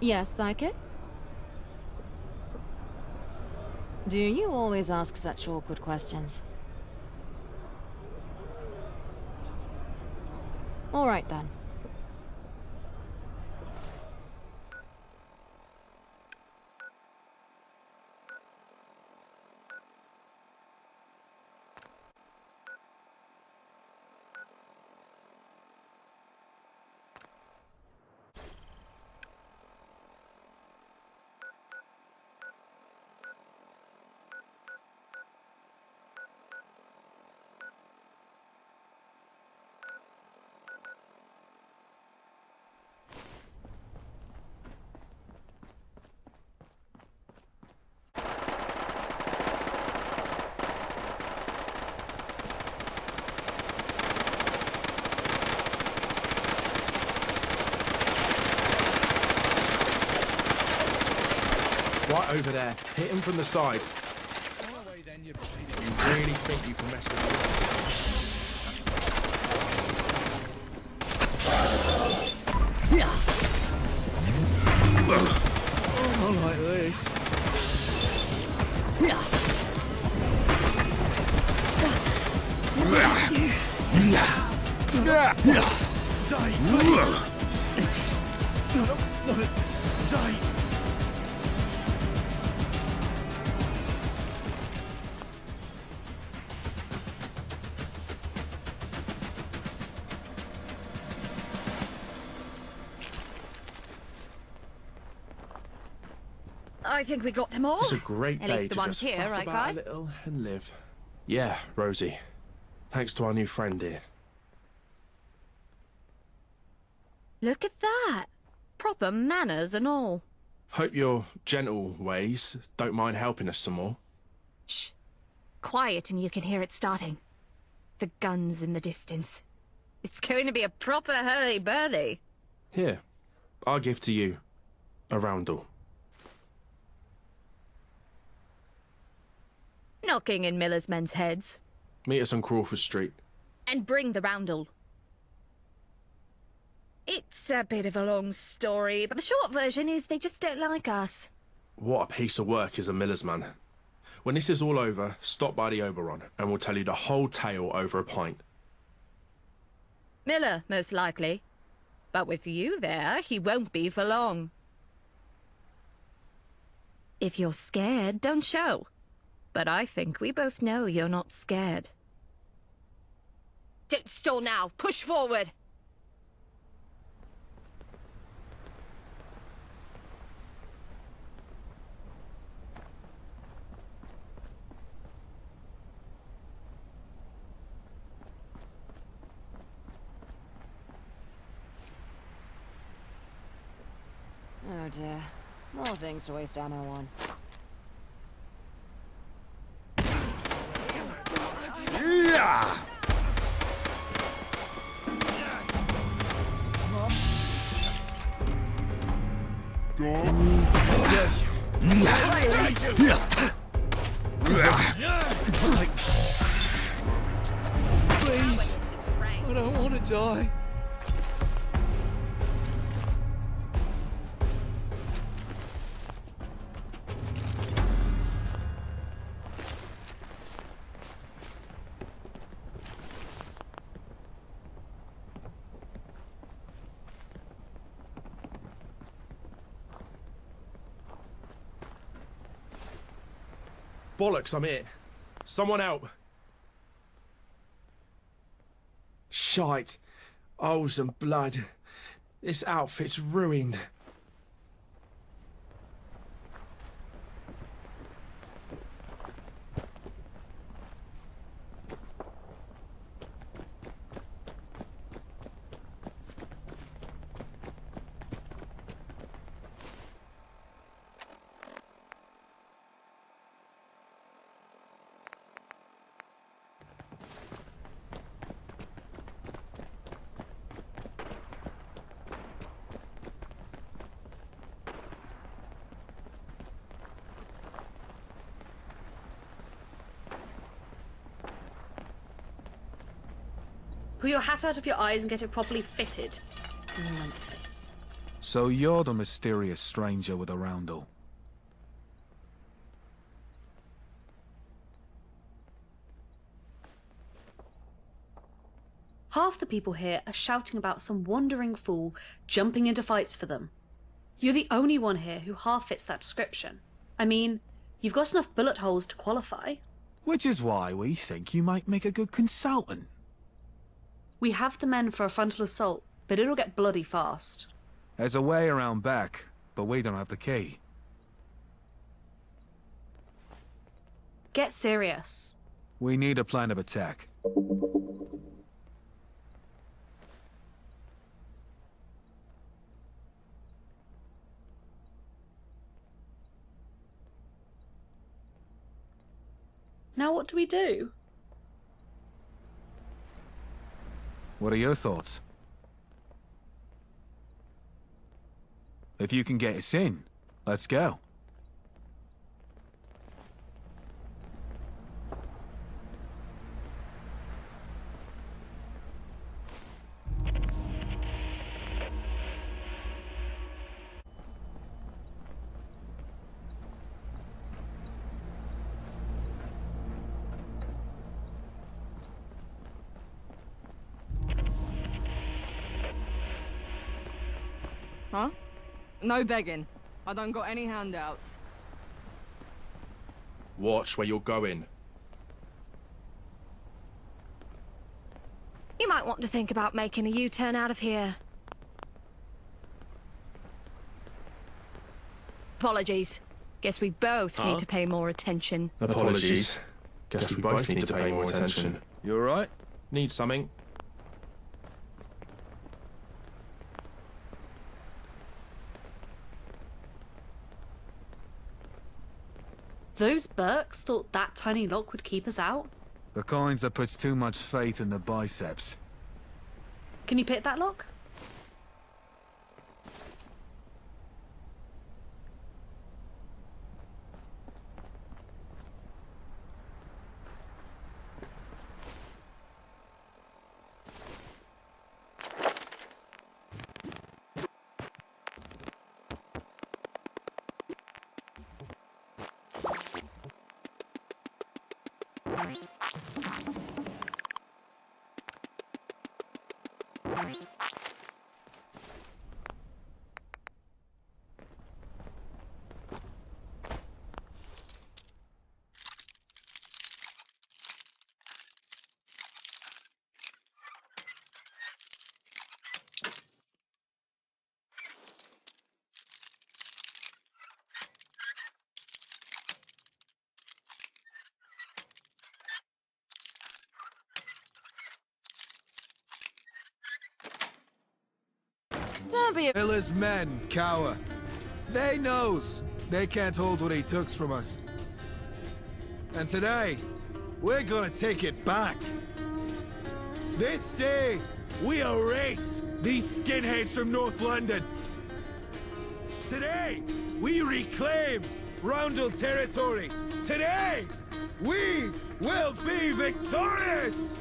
Yes, psychic? Do you always ask such awkward questions? All right then. Right over there. Hit him from the side. You really think you can mess with me? Yeah. Oh, not like this. Yeah. I think we got them all. It's a great At day least the to ones just here, faff right, about Guy? a little and live. Yeah, Rosie. Thanks to our new friend here. Look at that. Proper manners and all. Hope your gentle ways don't mind helping us some more. Shh. Quiet and you can hear it starting. The guns in the distance. It's going to be a proper Hurly Burly. Here, I'll give to you a roundel. Knocking in Miller's men's heads. Meet us on Crawford Street. And bring the roundel. It's a bit of a long story, but the short version is they just don't like us. What a piece of work is a miller's man. When this is all over, stop by the Oberon and we'll tell you the whole tale over a pint. Miller, most likely. But with you there, he won't be for long. If you're scared, don't show. But I think we both know you're not scared. Don't stall now. Push forward. Oh dear. More things to waste ammo on. Yeah. Please, I don't want to die. Bollocks, I'm here. Someone help. Shite. Holes and blood. This outfit's ruined. Pull your hat out of your eyes and get it properly fitted. So you're the mysterious stranger with a roundel. Half the people here are shouting about some wandering fool jumping into fights for them. You're the only one here who half fits that description. I mean, you've got enough bullet holes to qualify. Which is why we think you might make a good consultant. We have the men for a frontal assault, but it'll get bloody fast. There's a way around back, but we don't have the key. Get serious. We need a plan of attack. Now what do we do? What are your thoughts? If you can get us in, let's go. Huh? No begging. I don't got any handouts. Watch where you're going. You might want to think about making a U-turn out of here. Apologies. Guess we both need to pay more attention. Apologies. Guess we both need to pay more attention. You alright? Need something? Those Burks thought that tiny lock would keep us out? The kinds that puts too much faith in the biceps. Can you pick that lock? Don't be a... Miller's men cower. They knows they can't hold what he took from us. And today, we're gonna take it back. This day, we erase these skinheads from North London. Today, we reclaim Roundel territory. Today, we will be victorious!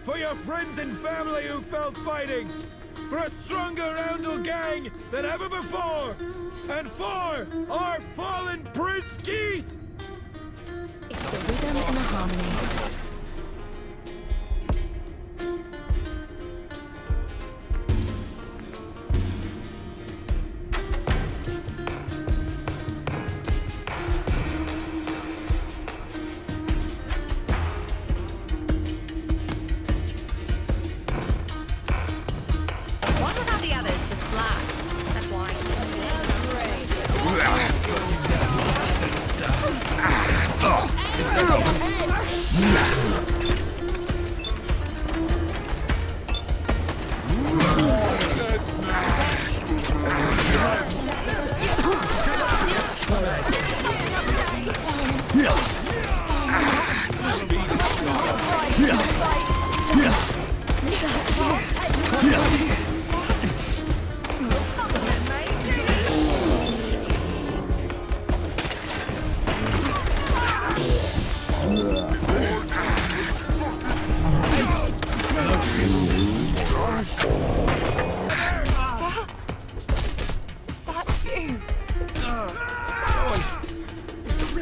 For your friends and family who fell fighting, for a stronger Roundel gang than ever before, and for our fallen Prince Keith! It's the rhythm and the harmony. Wonder how the others just black. That's why.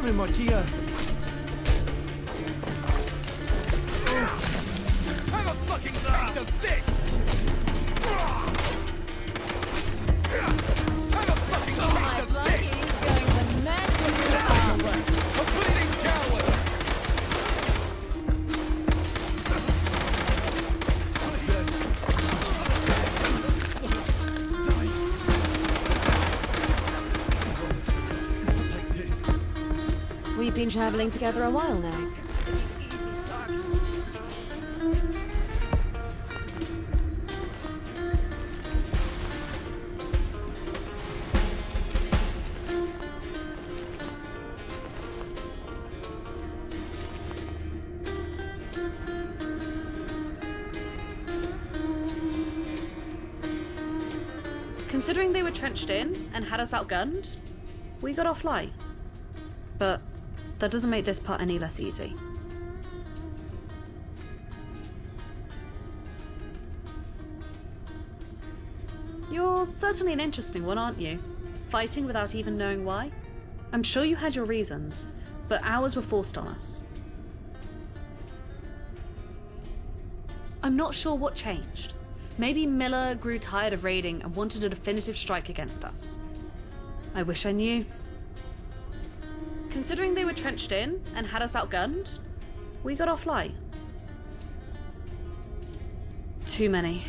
Give me my gear. Have a fucking taste of this! Have a fucking taste of this! He's going bananas. A bleeding coward! We've been traveling together a while now. Considering they were trenched in and had us outgunned, we got off light. But that doesn't make this part any less easy. You're certainly an interesting one, aren't you? Fighting without even knowing why? I'm sure you had your reasons, but ours were forced on us. I'm not sure what changed. Maybe Miller grew tired of raiding and wanted a definitive strike against us. I wish I knew. Considering they were trenched in and had us outgunned, we got off light. Too many.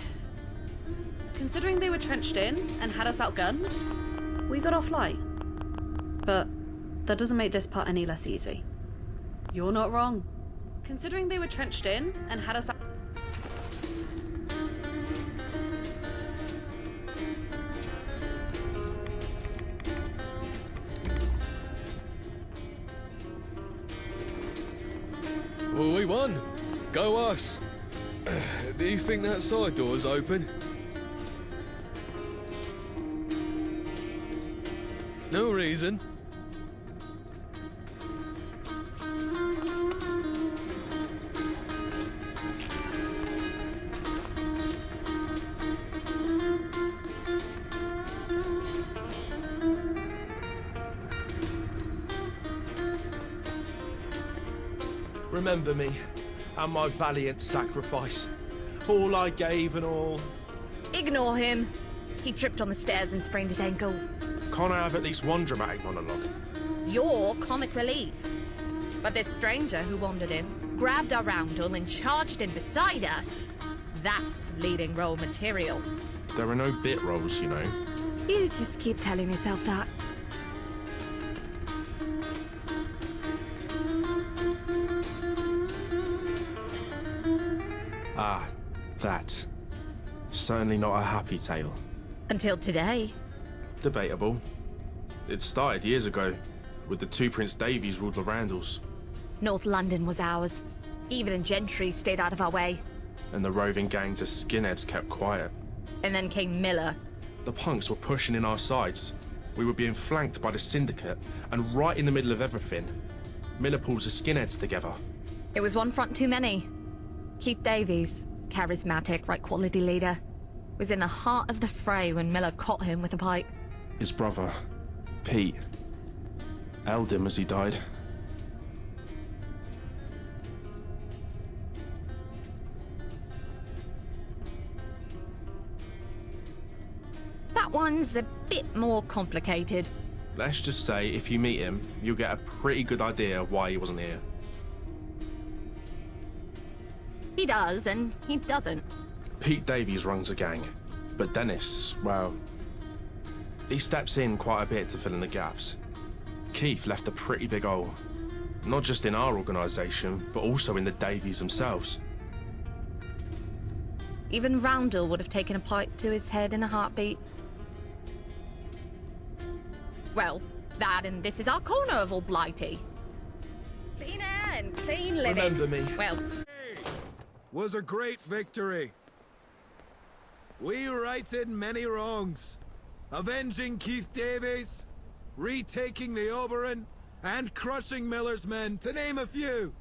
Considering they were trenched in and had us outgunned, we got off light. But that doesn't make this part any less easy. You're not wrong. Considering they were trenched in and had us Well, we won. Go us. Do you think that side door's open? No reason. Remember me and my valiant sacrifice. All I gave and all. Ignore him. He tripped on the stairs and sprained his ankle. Can't I have at least one dramatic monologue? You're comic relief. But this stranger who wandered in, grabbed our roundel and charged in beside us, that's leading role material. There are no bit rolls, you know. You just keep telling yourself that. Ah, that. Certainly not a happy tale. Until today. Debatable. It started years ago, with the two Prince Davies ruled the Randalls. North London was ours. Even the gentry stayed out of our way. And the roving gangs of skinheads kept quiet. And then came Miller. The punks were pushing in our sides. We were being flanked by the Syndicate, and right in the middle of everything, Miller pulls the skinheads together. It was one front too many. Keith Davies, charismatic, right-quality leader, was in the heart of the fray when Miller caught him with a pipe. His brother, Pete, held him as he died. That one's a bit more complicated. Let's just say if you meet him, you'll get a pretty good idea why he wasn't here. He does, and he doesn't. Pete Davies runs a gang, but Dennis, well, he steps in quite a bit to fill in the gaps. Keith left a pretty big hole, not just in our organisation, but also in the Davies themselves. Even Roundel would have taken a pipe to his head in a heartbeat. Well, that and this is our corner of all Blighty. Clean air and clean living. Remember me. Well, Was a great victory. We righted many wrongs, avenging Keith Davies, retaking the Oberon, and crushing Miller's men, to name a few.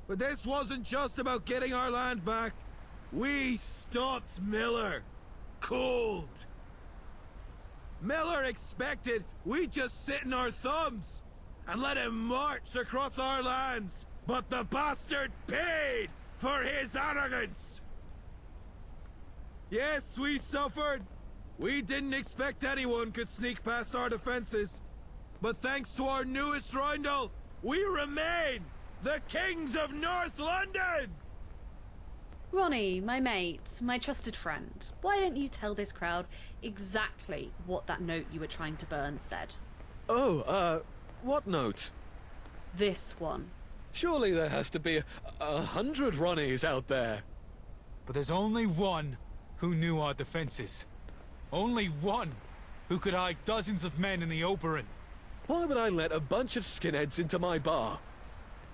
But this wasn't just about getting our land back. We stopped Miller. Cold. Miller expected we'd just sit in our thumbs and let him march across our lands. But the bastard paid for his arrogance. Yes, we suffered. We didn't expect anyone could sneak past our defenses. But thanks to our newest roundel, we remain the kings of North London! Ronnie, my mate, my trusted friend, why don't you tell this crowd exactly what that note you were trying to burn said? Oh, what note? This one. Surely there has to be 100 Ronnies out there. But there's only one who knew our defenses. Only one who could hide dozens of men in the Oberon. Why would I let a bunch of skinheads into my bar?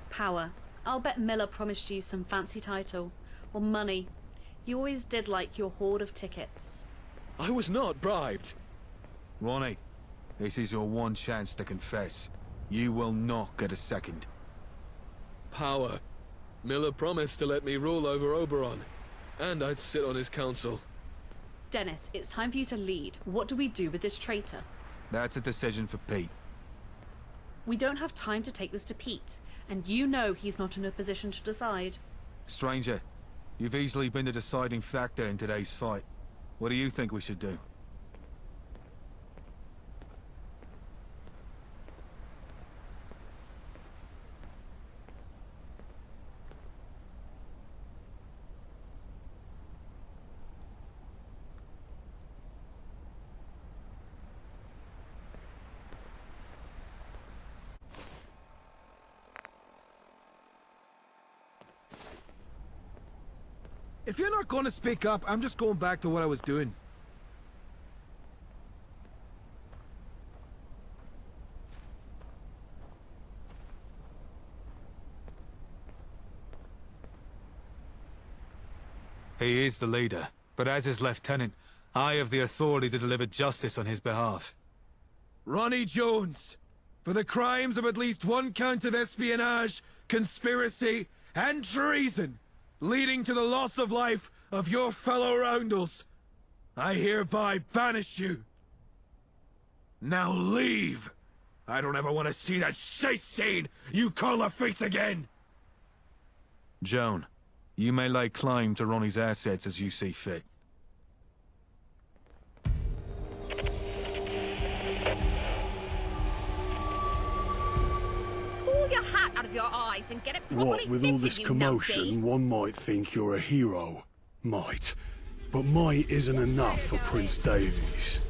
Power. I'll bet Miller promised you some fancy title. Or money. You always did like your hoard of tickets. I was not bribed. Ronnie, this is your one chance to confess. You will not get a second. Power. Miller promised to let me rule over Oberon, and I'd sit on his council. Dennis, it's time for you to lead. What do we do with this traitor? That's a decision for Pete. We don't have time to take this to Pete, and you know he's not in a position to decide. Stranger, you've easily been the deciding factor in today's fight. What do you think we should do? If you're not going to speak up, I'm just going back to what I was doing. He is the leader, but as his lieutenant, I have the authority to deliver justice on his behalf. Ronnie Jones, for the crimes of at least one count of espionage, conspiracy, and treason, leading to the loss of life of your fellow roundels, I hereby banish you. Now leave! I don't ever want to see that shite scene you call a face again! Joan, you may lay claim to Ronnie's assets as you see fit. Pull your hat out of your eyes and get it properly What, with all fitted, this you commotion, numpty. one might think you're a hero. Might. But might isn't enough for Prince Davies.